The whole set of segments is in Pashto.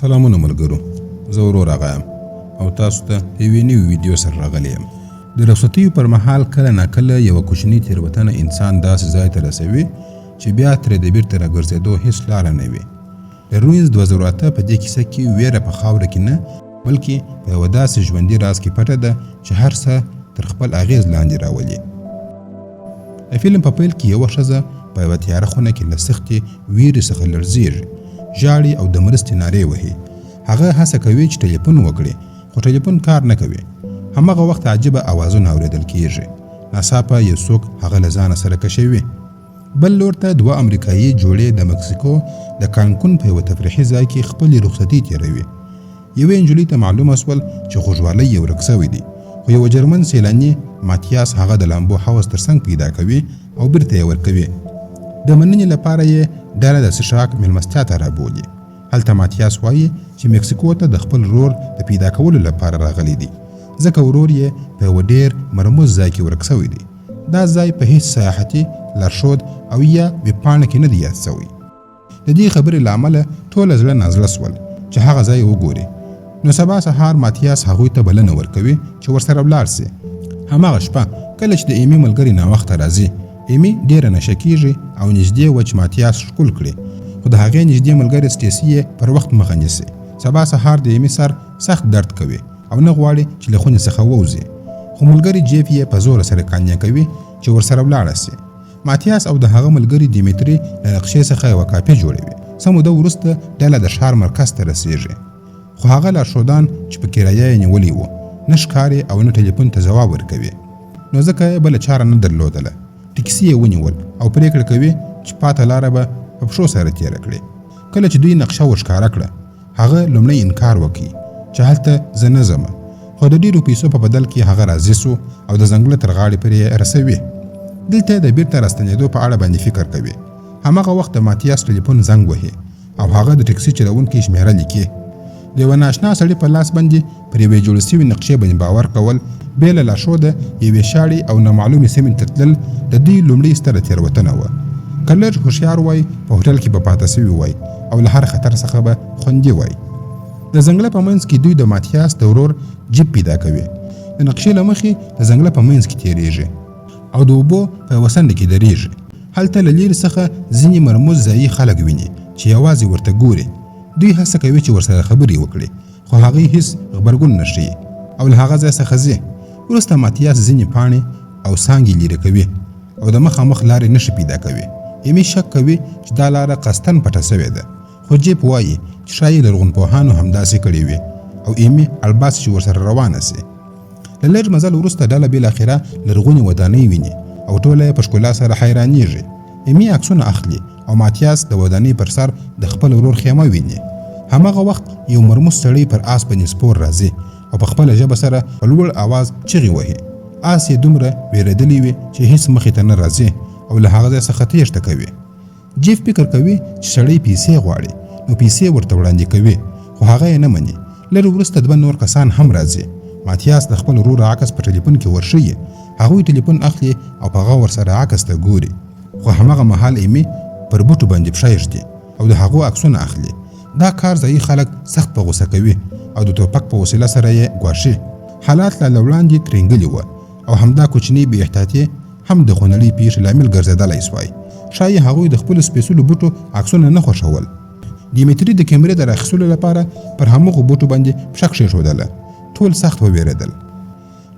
سلامونه ملګرو، زه ورور آغا یم او تاسو ته یوې نوې ویډیو سره راغلی یم. د رخصتیو پر مهال کله ناکله یوه کوچنۍ تېروتنه انسان داسې ځای ته رسوي چې بیا ترې د بیرته راګرځېدو هېڅ لاره نه وي. د روینز 2008 په دې کیسه کې ویره په خاوره کې نه بلکې په یوه داسې ژوندي راز کې پټه ده چې هر څه تر خپل اغېز لاندې راولي. د فلم په پیل کې یوه ښځه په یوه تیاره خونه کې له سختې ویرې څخه لړزېږي، ژاړي او د مرستې نارې وهي. هغه هڅه کوي چې ټلیفون وکړي خو ټلیفون کار نه کوي. هماغه وخت عجیبه اوازونه اورېدل کېږي. ناڅاپه یو څوک هغه له ځانه سره کشوي. بل لور ته دوه امریکایي جوړې د مکسیکو د کانکون په یوه تفریحي ځای کې خپلې رخصتي تېروي. یوې نجلۍ ته معلومه شول چې خوږوالی یې ورک سوی دی، خو یوه جرمن سیلاني ماتیاس هغه د لامبو حوض تر څنګ پیدا کوي او بیرته یې ورکوي. د مننې لپاره یې ډله د څښاک مېلمستیا ته رابولي. هلته ماتیاس وایي چې مکسیکو ته د خپل ورور د پیدا کولو لپاره راغلی دی، ځکه ورور یې په یوه ډېر مرموز ځای کې ورک سوی دی. دا ځای په هیڅ سیاحتي لارښود او یا ویبپاڼه کې نه دی یاد سوی. د دې خبرې له امله ټوله زړه نازړه سول چې هغه ځای وګوري. نو سبا سهار ماتیاس هغوی ته بلنه ورکوي چې ورسره ولاړ سي. هماغه شپه کله چې د ایمي ملګري ناوخته راځي، ایمي ډېره نشه کېږي او نږدې وه چې ماتیاس ښکل کړي، خو د هغې نږدې ملګرې سټیسي یې پر وخت مخه نیسي. سبا سهار د ایمي سر سخت درد کوي او نه غواړي چې له خونې څخه ووځي، خو ملګري جیف یې په زوره سره قانع کوي چې ورسره ولاړه سي. ماتیاس او د هغه ملګري دیمیتري له نقشې څخه یوه کاپي جوړوي. څه موده وروسته ډله د ښار مرکز ته رسېږي، خو هغه لارښودان چې په کرایه یې نیولی وو نه ښکاري او نه ټلیفون ته ځواب ورکوي. نو ځکه یې بله چاره نه درلودله. ټکسي یې ونیول او پرېکړه کوي چې پاته لاره به په پښو سره تېره کړي. کله چې دوی نقشه ورښکاره کړه، هغه لومړی انکار وکړي چې هلته زه نه ځم، خو د ډېرو پیسو په بدل کې هغه راضي سو او د ځنګله تر غاړې پرې یې رسوي. دلته د بیرته راستنېدو په اړه باندې فکر کوي. هماغه وخت د ماتیاس ټلیفون زنګ وهي او هغه د ټکسي چلوونکي شمېره لیکي. د یوه ناشنا سړي په لاس باندې پر یوې جوړې سوي نقشې باندې باور کول بې له لارښوده یوې شاړې او نامعلومې سیمې ته تلل د دوی لومړۍ ستره تېروتنه وه. که لږ هوښیار وای په هوټل کې به پاته سوي وای او له هر خطر څخه به خوندي وای. د ځنګله په منځ کې دوی د ماتیاس د ورور جیب پیدا کوي. د نقشې له مخې د ځنګله په منځ کې تېرېږي او د اوبو په یوه څنډه کې درېږي. هلته له لرې څخه ځینې مرموز ځایي خلک ویني چې یوازې ورته ګوري. دوی هڅه کوي چې ورسره خبرې وکړي، خو هغوی هیڅ غبرګون نه ښیي او له هغه ځای څخه ځي. وروسته ماتیاس ځینې پاڼې او څانګې لرې کوي او د مخامخ لارې نښې پیدا کوي. ایمي شک کوي چې دا لاره قصدن پټه سوې ده، خو جیپ وایي چې ښایي لرغونپوهانو همداسې کړې وي او ایمي الباس چې ورسره روانه سي. له لږ مزل وروسته ډله بالاخره لرغونې ودانۍ ویني او ټوله یې په ښکلا سره حیرانېږي. ایمي عکسونه اخلي او ماتیاس د ودانۍ پر سر د خپل ورور خیمه ویني. هماغه وخت یو مرموز سړی پر آس باندې سپور راځي او په خپله ژبه سره په لوړ اواز چغې وهي. آس یې دومره ویرېدلی وي چې هیڅ مخې ته نه راځي او له هغه ځای څخه تېښته کوي. جیف فکر کوي چې سړی پیسې غواړي، نو پیسې ورته وړاندې کوي، خو هغه یې نه مني. لږ وروسته دوه نور کسان هم راځي. ماتیاس د خپل ورور عکس په ټلیفون کې ورښیي. هغوی ټلیفون اخلي او په هغه ورسره عکس ته ګوري، خو هماغه مهال ایمي پر بوټو باندې پښه ږدي او د هغو عکسونه اخلي. دا کار ځایي خلک سخت په غوسه کوي او د ټوپک په وسیله سره یې ګواښي. حالات له وړاندې ترینګلي وه او همدا کوچنۍ بې احتیاطي هم د خونړۍ پیښې لامل ګرځېدلی سوای. ښایي هغوی د خپلو سپېڅلو بوټو عکسونه نه خوښول. دیمیتري د کیمرې د راخیستلو لپاره پر هماغو بوټو باندې پښه کښېښودله. ټول سخت وویرېدل.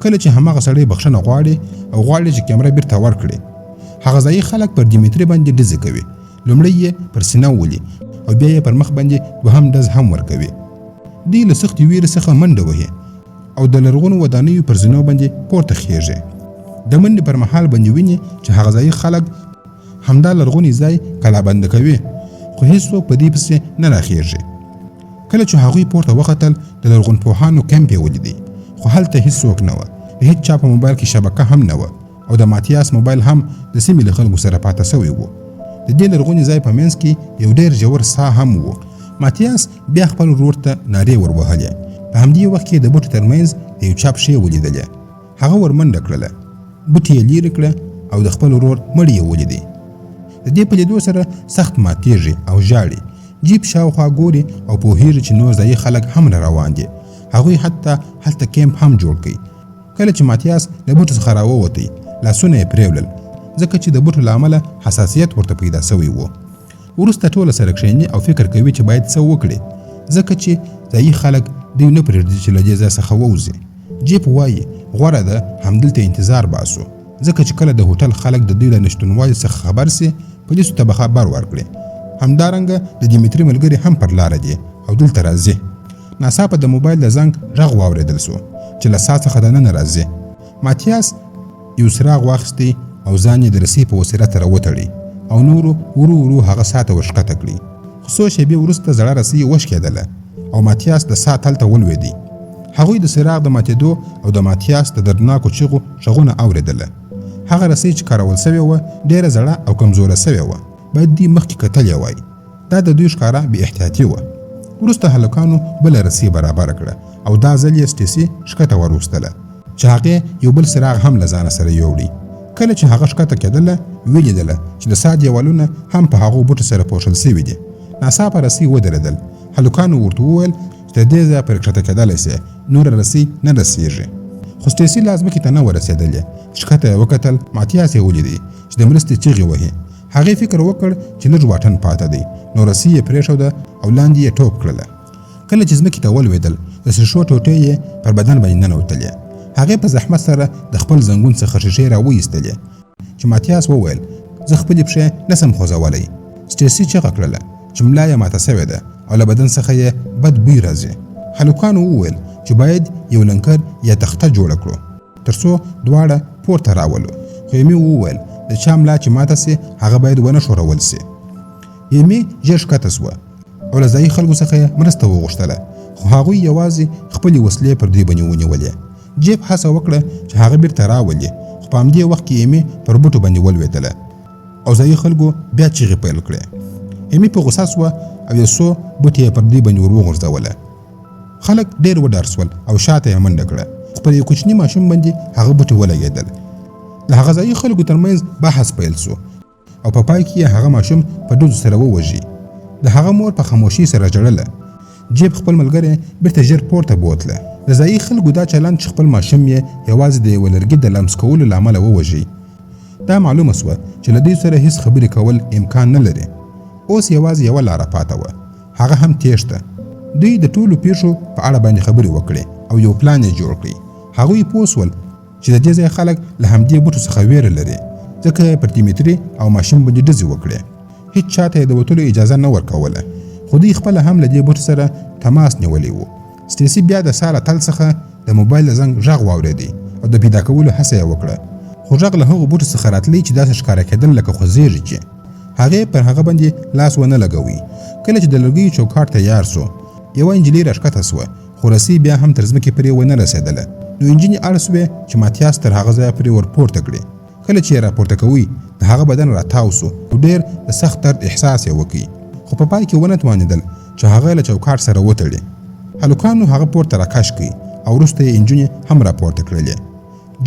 کله چې هماغه سړی بخښنه غواړي او غواړي چې کیمره بیرته ورکړي، هغه ځایي خلک پر دیمیتري باندې ډزې کوي. لومړی یې پر سینه ولي او بیا یې پر مخ باندې دوهم ډز هم ورکوي. دوی له سختې ویرې څخه منډه وهي او د لرغونو ودانیو پر زینو باندې پورته خیږي. د منډې پر مهال باندې ویني چې هغه ځایي خلک همدا لرغونی ځای کلابند کوي، خو هیڅوک په دې پسې نه راخیږي. کله چې هغوی پورته وختل، د لرغونپوهانو کمپ یې ولیدی، خو هلته هیڅوک نه وه. د هیڅ چا په موبایل کې شبکه هم نه وه او د ماتیاس موبایل هم د سیمې له خلکو سره پاته سوی و. د دې لرغوني ځای په منځ کې یو ډېر ژور ساه هم و. ماتیاس بیا خپل ورور ته نارې وروهلې. په همدې وخت کې د بوټو ترمنځ د یو چا پښې ولیدلې. هغه ورمنډه کړله، بوټي یې لرې کړه او د خپل ورور مړی یې ولیدی. د دې په لیدو سره سخت ماتېږي او ژاړي. جیب شاوخوا ګوري او پوهیږي چې نور ځایي خلک هم روان دي. هغوی حتی هلته کیمپ هم جوړ کړي. کله چې ماتیاس له بوټو څخه راووتی لاسونه یې پریولل ځکه چې د بوټو له امله حساسیت ورته پیدا سوی و. وروسته ټوله سره کښېني او فکر کوي چې باید څه وکړي ځکه چې ځایي خلک دوی نه پرېږدي چې له دې ځای څخه ووځي. جیب وایي غوره ده همدلته انتظار باسو ځکه چې کله د هوټل خلک د دوی له نشتونوالي څخه خبر سي پولیسو ته به خبر ورکړي. همدارنګه د دیمیتري ملګري هم پر لاره دي او دلته راځي. ناڅاپه د موبایل د زنګ غږ واورېدل سو چې له سا څخه دننه راځي. ماتیاس یو څراغ واخیستی او ځان یې د رسۍ په وسیله تر وتړي او نورو ورو هغه سا ته ورښکته کړي. خو څو شېبې وروسته زړه رسۍ وشکېدله او ماتیاس د سا تل ته ولوېدی. هغوی د څراغ د ماتېدو او د ماتیاس د دردناکو چیغو غږونه اورېدله. هغه رسۍ چې کارول سوې وه ډېره زړه او کمزوره سوې وه. باید دوی مخکې کتلې وای. دا د دوی ښکاره بې احتیاطي وه. وروسته هلکانو بله رسۍ برابره کړه او دا ځل یې سټیسي ښکته وروستله چې هغې یو بل څراغ هم له ځانه سره یوړي. کله چې هغه ښکته کېدله ویې لیدله چې د سا دیوالونه هم په هغو بوټو سره پوښل سوي دي. ناڅاپه رسۍ ودرېدل. هلکانو ورته وویل چې د دې ځایه پرې ښکته کېدلی سي نوره رسۍ نه رسېږي. خو سټیسي لا ځمکې ته نه ورسېدلې. ښکته یې وکتل ماتیاس یې ولیدی چې د مرستې چیغې وهي. هغې فکر وکړ چې لږ واټن پاته دی نو رسۍ یې پرېښوده او لاندې یې ټوپ کړله. کله چې ځمکې ته ولوېدل د سرشو ټوټې یې پر بدن باندې ننوتلې. هغې په زحمت سره د خپل زنګون څخه ښیښې راوایستلې چې ماتیاس وویل زه خپلې پښې نسم خوځولی. سټیسي چیغه کړله چې ملا یې ماته سوې ده او له بدن څخه یې بد بوی راځي. هلکانو وویل چې باید یو لنکر یا تخته جوړه کړو تر څو دواړه پورته راولو. خو ایمي وویل د چا ملا چې ماته سي هغه باید ونه ښورول سي. ایمي ژر ښکته سوه او له ځایي خلکو څخه یې مرسته وغوښتله خو هغوی یوازې خپلې وسلې پر دوی باندې ونیولې. جیب هڅه وکړه چې هغه بیرته راولي خو په همدې وخت کې ایمي پر بوټو باندې ولوېدله او ځایي خلکو بیا چیغې پیل کړې. ایمي په غوسه سوه او یو څو بوټي یې پر دوی باندې ور وغورځوله. خلک ډېر وډار سول او شاته یې منډه کړه. پر یو کوچني ماشوم باندې هغه بوټي ولګېدل. د هغه ځایي خلکو ترمنځ بحث پیل سو او په پای کې یې هغه ماشوم په ډزو سره ووژي. د هغه مور په خاموشي سره ژړله. جیب خپل ملګری بیرته ژر پورته بوتله. د ځایي خلکو دا چلند چې خپل ماشوم یې یوازې د یوه لرګي د لمس کولو له امله ووژي. دا معلومه سوه چې له دوی سره هیڅ خبرې کول امکان نه لري. اوس یوازې یوه لاره پاته وه هغه هم تېښته. دوی د ټولو پیښو په اړه باندې خبرې وکړې او یو پلان یې جوړ کړی. هغوی پوه سول چې د دې ځای خلک له همدې بوټو څخه ویره لري ځکه یې پر دیمیتري او ماشوم باندې ډزې وکړې. هیڅ چاته یې د وتلو اجازه نه ورکوله خو دوی خپله هم له دې بوټو سره تماس نیولی و. سټیسي بیا د سا له تل څخه د موبایل د زنګ غږ واورېدی او د پیدا کولو هڅه یې وکړه خو غږ له هغو بوټو څخه راتلی چې داسې ښکاره کېدل لکه خوځېږي چې هغې پر هغه باندې لاس ونه لګوي. کله چې د لرګیو چوکاټ تیار سو یوه انجلۍ راښکته سوه خو رسۍ بیا هم تر ځمکې پرې ونه رسېدله. نو انجینې اړ سوې چې ماتیاس تر هغه ځایه پرې ور پورته کړي. کله چې یې راپورته کوي د هغه بدن راتاو سو او ډېر د سخت درد احساس یې وکړي خو په پای کې ونه توانېدل چې هغه له چوکاټ سره وتړي. هلکانو هغه پورته راکش کړي او وروسته یې انجونې هم راپورته کړلې.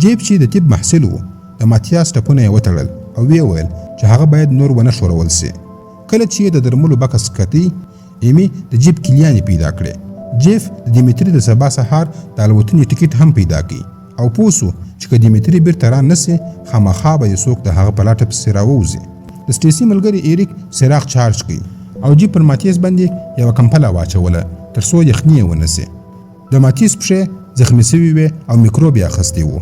جیب چې د طب محصل و د ماتیاس ټپونه یې وتړل او ویې ویل چې هغه باید نور ونه ښورول سي. کله چې د درملو بکس کتي ایمي د جیب کلیانې پیدا کړې. جیف د دیمیتري د سبا سهار د الوتنې ټیکټ هم پیدا کړي او پوه سو چې که دیمیتري بیرته را نسي خامخا به یې څوک د هغه په لټه پسې راووځي. د سټیسي ملګري ایریک څراغ چارج کړي او جیب پر ماتیاس باندې یوه کمپله واچوله تر څو یخني یې ونسي. د ماتیاس پښې زخمي سوي وې او میکروب یې اخیستی و.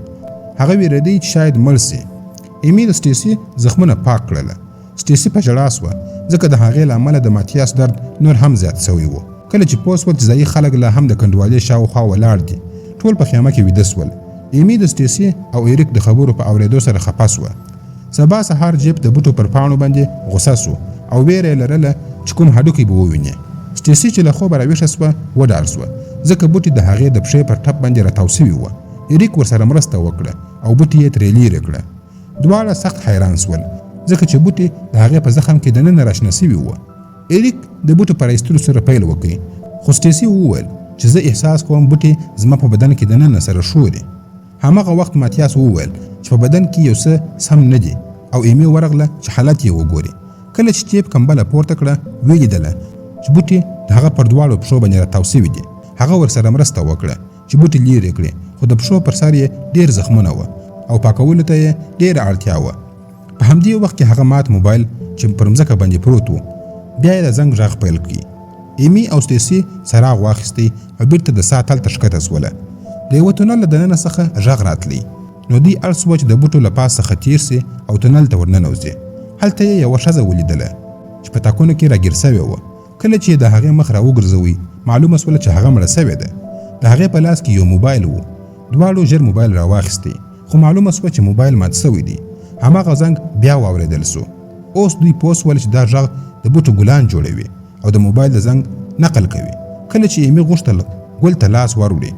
هغه ویرېدی چې شاید مړ سي. ایمي د سټیسي زخمونه پاک کړله. سټیسي په ژړا سوه ځکه د هغې له امله د ماتیاس درد نور هم زیات سوی و. کله چې پوه سول چې ځایي خلک لا هم د کنډوالې شاوخوا ولاړ دي ټول په خیمه کې ویده سول. ایمي د سټیسي او ایریک د خبرو په اورېدو سره خفه سوه. سبا سهار جیب د بوټو پر پاڼو باندې غوسه سو او ویره یې لرله چې کوم هډوکی به وویني. سټیسي چې له خوبه راویښه سوه وډار سوه ځکه بوټي د هغې د پښې پر ټپ باندې راتاو سوي وه. ایریک ورسره مرسته وکړه او بوټي یې ترې لیرې کړه. دواړه سخت حیران سول ځکه چې بوټي د هغې په زخم کې دننه راشنه سوي وه. ایریک د بوټو پر ایستلو سره پیل وکړي خو سټیسي وویل چې زه احساس کوم بوټي زما په بدن کې دننه سره شوري. هماغه وخت ماتیاس وویل چې په بدن کې یو څه سم نه دي او ایمي ورغله چې حالت یې وګوري. کله چې جیب کمبله پورته کړه ویې لیدله چې بوټي د هغه پر دواړو پښو باندې راتاو سوي دي. هغه ورسره مرسته وکړه چې بوټي لرې کړي، خو د پښو پر سر یې ډېر زخمونه وه او پاکولو ته یې ډېره اړتیا وه. په همدې وخت کې هغه مات موبایل چې پر مځکه باندې پروت و بیا یې د زنګ غږ پیل کړي. ایمي او سټیسي څراغ واخیستی او بیرته د سا تل ته ښکته سوله. د یوه تونل له دننه څخه غږ راتلی، نو دوی اړ سوه چې د بوټو له پاس څخه تیر سي او تونل ته ورننوځي. هلته یې یوه ښځه ولیدله چې په تاکونو کې راګیر سوې وه. کله چې د هغې مخ راوګرځوي معلومه سوله چې هغه مړه سوې ده. د هغې په لاس کې یو موبایل و. دواړو ژر موبایل راواخیستی، خو معلومه سوه چې موبایل مات سوی دی. هماغه زنګ بیا واورېدل سو. اوس دوی پوه سول چې دا غږ د بوټو ګلان جوړوي او د موبایل د زنګ نقل کوي. کله چې ایمي غوښتل ګل ته لاس وروړي،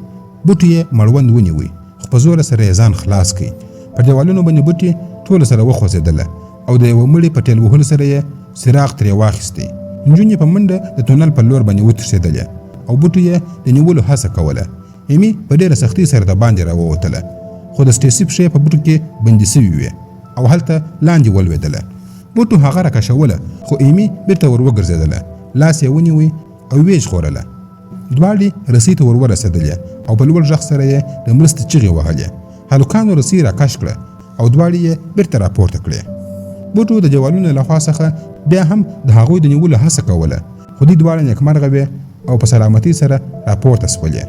بوټي یې مړوند ونیوي، خو په زوره سره یې ځان خلاص کړي. په دیوالونو باندې بوټي ټوله سره وخوځېدله او د یوه مړي په ټېل وهلو سره یې څراغ ترې واخیستی. نجونې په منډه د تونل په لور باندې وتښتېدلې او بوټو یې د نیولو هڅه کوله. ایمي په ډېره سختۍ سره د باندې راووتله، خو د سټیسي پښې په بوټو کې بندي سوي وې او هلته لاندې ولوېدله. بوټو هغه راکشوله، خو ایمي بیرته ور وګرځېدله، لاس یې ونیوی او ویې ژغورله. دواړې رسۍ ته ور ورسېدلې او په لوړ غږ سره یې د مرستې چغې وهلې. هلکانو رسۍ راکش کړه او دواړې یې بیرته راپورته کړې. بوټو د دیوالونو له خوا څخه بیا هم د هغوی د نیولو هڅه کوله، خو دوی دواړه نیکمرغه وې او په سلامتۍ سره راپورته سولې.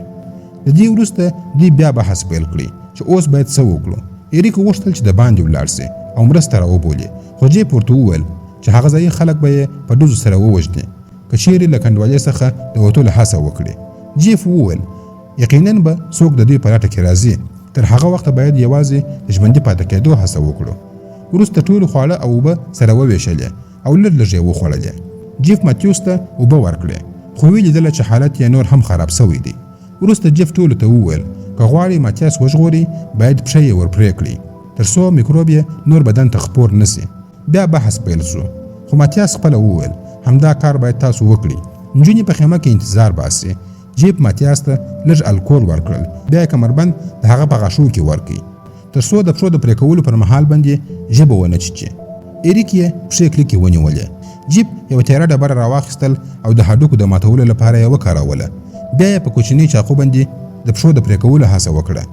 د دې وروسته دوی بیا بحث پیل کړي چې اوس باید څه وکړو. ایریک غوښتل چې د باندې ولاړ سي او مرسته راوبولي، خو جیپ ورته وویل چې هغه ځایي خلک به یې په ډزو سره ووژني که چیرې له کنډوالۍ څخه د وتلو هڅه وکړي. جیف وویل یقینا به څوک د دوی په لټه کې راځي، تر هغه وخته باید یوازې د ژوندي پاتې کېدو هڅه وکړو. وروسته ټولو خواړه او اوبه سره وویشلې او لږ لږ یې وخوړلې. جیف ماتیوس ته اوبه ورکړې، خو ویې لیدله چې حالت یې نور هم خراب سوی دی. وروسته جیف ټولو ته وویل که غواړي ماتیاس وژغوري باید پښه یې ور پرې کړي تر څو میکروب یې نور بدن ته خپور نسي. بیا بحث پیل شو، خو ماتیاس خپله وویل همدا کار باید تاسو وکړي. نجونې په خیمه کې انتظار باسي. جیب ماتیاس ته لږ الکول ورکړل، بیا یې کمربند د هغه په غاښو کې ورکړي تر څو د پښو د پرې کولو پر مهال باندې ژبه ونه چیچي. ایریک یې پښې کلکې ونیولې. جیب یوه تیاره ډبره راواخیستل او د هډوکو د ماتولو لپاره یې وکاروله. بیا یې په کوچني چاقو باندې د پښو د پرې کولو هڅه وکړه.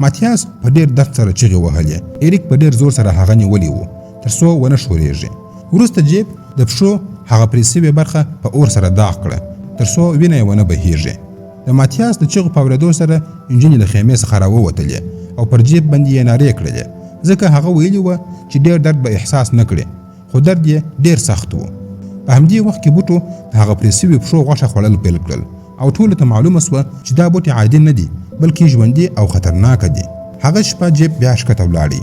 ماتیاس په ډېر درد سره چغې وهلې. ایریک په ډېر زور سره هغه نیولی و تر څو ونه ښورېږي. وروسته جیب د پښو هغه پرې سوې برخه په اور سره داغ کړه تر څو وینه یې ونه بهیږي. د ماتیاس د چغو په اورېدو سره نجونې له خیمې څخه راووتلې او پر جیب باندې یې نارې کړلې، ځکه هغه ویلي وه چې ډېر درد به احساس نه کړي، خو درد یې ډېر سخت و. په همدې وخت کې بوټو د هغه پرې سوې پښو غوښه خوړل پیل کړل او ټولو ته معلومه سوه چې دا بوټي عادي نه دي بلکې ژوندي او خطرناکه دي. هغه شپه جیب بیا ښکته ولاړی،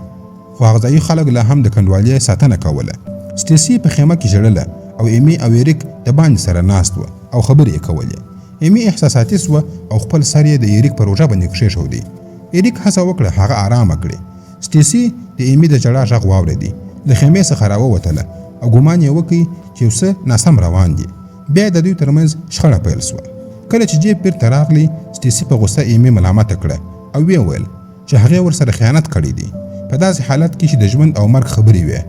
خو هغه ځایي خلک لا هم د کنډوالۍ ساتنه کوله. سټیسي په خیمه کې ژړله او ایمي او ایریک د باندې سره ناست وه او خبرې یې کولې. ایمي احساساتي سوه او خپل سر یې د ایریک پر اوږه باندې کښېښودی. ایریک هڅه وکړه هغه آرامه کړي. سټیسي د ایمي د ژړا غږ واورېدی، له خیمې څخه راووتله او ګمان یې وکړي چې یو څه ناسم روان دي. بیا د دوی ترمنځ شخړه پیل سوه. کله چې جیب بیرته راغلی، سټیسي په غوسه ایمي ملامته کړه او ویې ویل چې هغې ورسره خیانت کړی دی، په داسې حالت کې چې د ژوند او مرګ خبرې وې.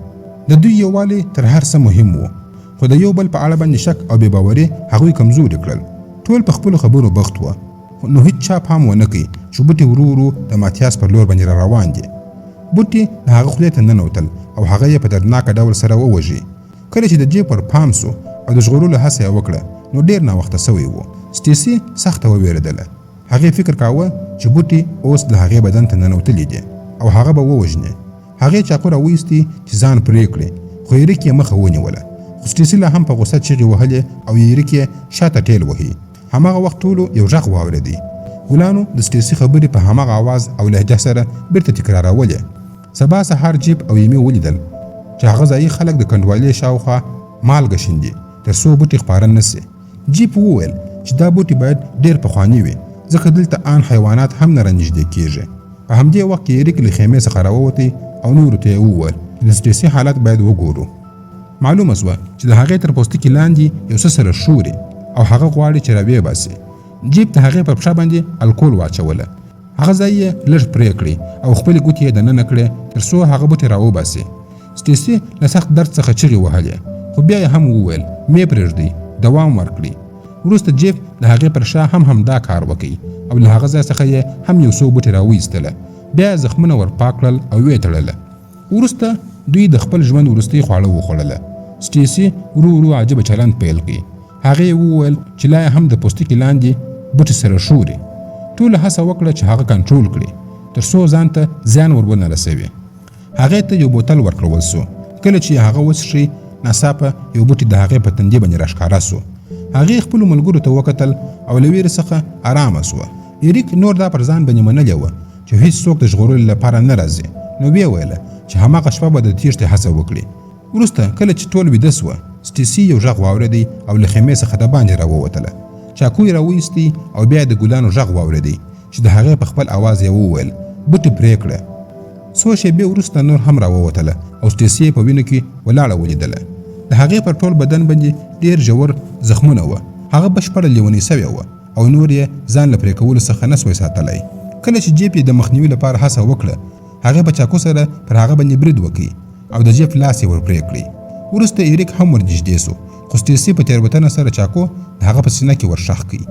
د دوی یووالی تر هر څه مهم و، خو د یو بل په اړه باندې شک او بېباوري هغوی کمزوري کړل. ټول په خپلو خبرو بخت وه، نو هیڅ چا پام ونه کوي چې بوټي ورو ورو د ماتیاس پر لور باندې را روان دي. بوټي د هغه خولې ته ننوتل او هغه یې په دردناکه ډول سره ووژي. کله چې د جیب پر پام سو او د ژغورلو هڅه یې وکړه نو ډېر ناوخته سوی و. سټیسي سخته وویرېدله. هغې فکر کاوه چې بوټي اوس د هغې بدن ته ننوتلی دي او هغه به ووژني. هغې چاقو راویستي چې ځان پرې کړي، خو ایریک یې مخه ونیوله. خو سټیسي لا هم په غوسه چغې وهلې او ایریک یې شاته ټېل وهي. هماغه وخت ټولو یو غږ واورېدی. ګلانو د سټیسي خبرې په هماغه آواز او لهجه سره بیرته تکرارولې. سبا سهار جیب او ایمي ولیدل چې هغه ځایي خلک د کنډوالۍ شاوخوا مالګه شیندي تر څو بوټي خپاره نه سي. جیب وویل چې دا بوټي باید ډېر پخواني وي، ځکه دلته آن حیوانات هم نه رانږدې کېږي. په همدې وخت کې ایریک له خیمې څخه راووتی او نورو ته یې وویل د سټیسي حالت باید وګورو. معلومه سوه چې د هغې تر پوستکي لاندې یو څه سره شوري او هغه غواړي چې راویې باسي. جیب د هغې پر پښه باندې الکول واچوله. هغه ځای یې لږ پرې کړي او خپلې ګوتې یې دننه کړې تر څو هغه بوټي راوباسي. سټیسي له سخت درد څخه چغې وهلې، خو بیا یې هم وویل مې پرېږدئ، دوام ورکړي. وروسته جیف د هغې پر شا هم دا کار وکړي او له هغه ځای څخه یې هم یو څو بوټي راویستله. بیا زخمونه ور پاک کړل او ویې تړله. وروسته دوی د خپل ژوند وروستۍ خواړه وخوړله. سټیسي ورو ورو عجیبه چلند پیل کړي. هغې وویل چې لا هم د پوستکي لاندې بوټي سره شوري. ټوله هڅه وکړه چې هغه کنټرول کړي تر څو ځان ته زیان ور ونه رسوي. هغې ته یو بوتل ورکړل سو. کله چې هغه وڅښي ناڅاپه یو بوټي د هغې په تندي باندې راښکاره سو. هغې خپلو ملګرو ته وکتل او له ویرې څخه ارامه سوه. ایریک نور دا پر ځان باندې منلې وه چې هیڅوک د ژغورلو لپاره نه راځي. نو ویې ویله چې هماغه شپه به د تېښتې هڅه وکړي. وروسته کله چې ټول ویده سوه سټیسي یو غږ واورېدی او له خیمې څخه د باندې راووتله. چاقو یې راویستی او بیا یې د ګلانو غږ واورېدی چې د هغې په خپل اواز یې وویل بوټي پرې کړه. څو شېبې وروسته نور هم راووتله او سټیسي په وینو کې ولاړه ولیدله. د هغې پر ټول بدن باندې ډېر ژور زخمونه وه. هغه بشپړه لیونۍ سوې وه او نور یې ځان له پرې کولو څخه نه سوی ساتلی. کله چې جیف یې د مخنیوي لپاره هڅه وکړه هغې په چاقو سره پر هغه باندې برید وکړي او د جیف لاس یې ور پرې کړي. وروسته ایریک هم ور نږدې سو خو سټیسي په تېروتنه سره چاقو د هغه په سینه کې ور ښخ کړي.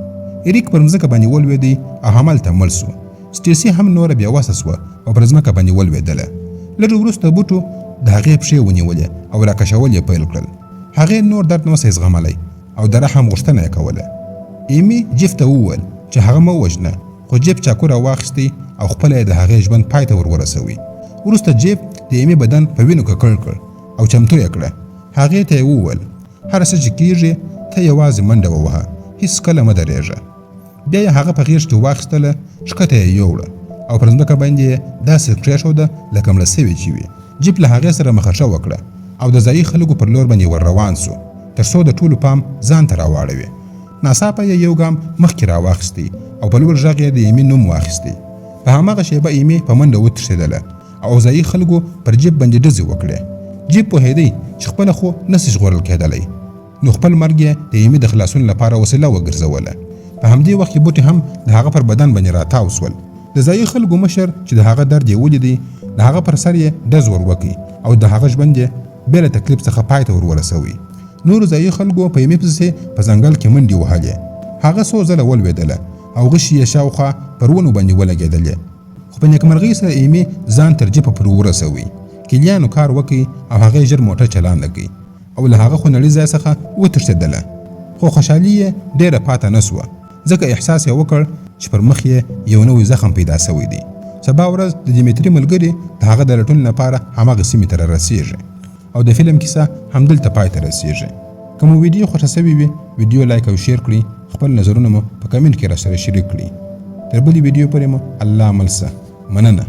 ایریک پر مځکه باندې ولوېدی او همالته مړ سو. سټیسي هم نوره بې وسه سوه او پر ځمکه باندې ولوېدله. لږ وروسته بوټو د هغې پښې ونیولې او راکشول یې پیل کړل. هغې نور درد نوسی زغملی او د رحم غوښتنه یې کوله. ایمي جیف ته وویل چې هغه مه وژنه خو جیف چاقو راواخیستی او خپله یې د هغې ژوند پای ته ورورسوي. وروسته جیف د ایمي بدن په وینو ککړ کړ او چمتو یې کړه. هغې ته یې وویل هر څه چې کیږي ته یوازې منډه ووهه هیڅکله مه درېږه. بیا یې هغه په غېږ کې واخیستله ښکته یې یوړه او پر ځمکه باندې یې داسې پرېښوده لکه مړه سوې چې وي. جیف له هغې سره مخه وکړه او د ځایي خلکو پر لور باندې ور روان سو تر څو د ټولو پام ځان ته راواړوي. ناڅاپه یې یو ګام مخکې راواخیستی او په لوړ غږ یې د ایمي نوم واخیستی. په هماغه شېبه ایمي په منډه وتښتېدله او ځایي خلکو پر جیف باندې ډزې وکړې. جیف پوهېدی چې خپله خو نسي ژغورل کېدلی نو خپل مرګ یې د ایمي د خلاصون لپاره وسیله وګرځوله. په همدې وخت کې بوټي هم د هغه پر بدن باندې راتاو سول. د ځایي خلکو مشر چې د هغه درد یې ولیدی د هغه پر سر یې ډز ور وکړي او د هغه ژوند یې بې له تکلیف څخه پای ته ور ورسوي. نورو ځایي خلکو په ایمي پسې په ځنګل کې منډې وهلې. هغه څو ځله ولوېدله او غشي یې شاوخوا پر ونو باندې ولګېدلې خو په نیکمرغۍ سره ایمي ځان تر جیفه پورې ورسوي. کلیانو کار وکړي او هغې ژر موټر چلانده کړي او له هغه خونړي ځای څخه وتښتېدله. خو خوشحالي یې ډېره پاته نه سوه ځکه احساس یې وکړ چې پر مخ یې یو نوی زخم پیدا سوی دی. سبا ورځ د دیمیتري ملګري د هغه د لټون لپاره هماغه سیمې ته رارسېږي او د فلم کیسه همدلته پای ته رسېږي. که مو ویډیو خوښه سوې وي ویډیو لایک او شیر کړئ. خپل نظرونه مو په کمنټ کې راسره شریک کړئ. تر بلې ویډیو پورې مو الله مل شه. مننه.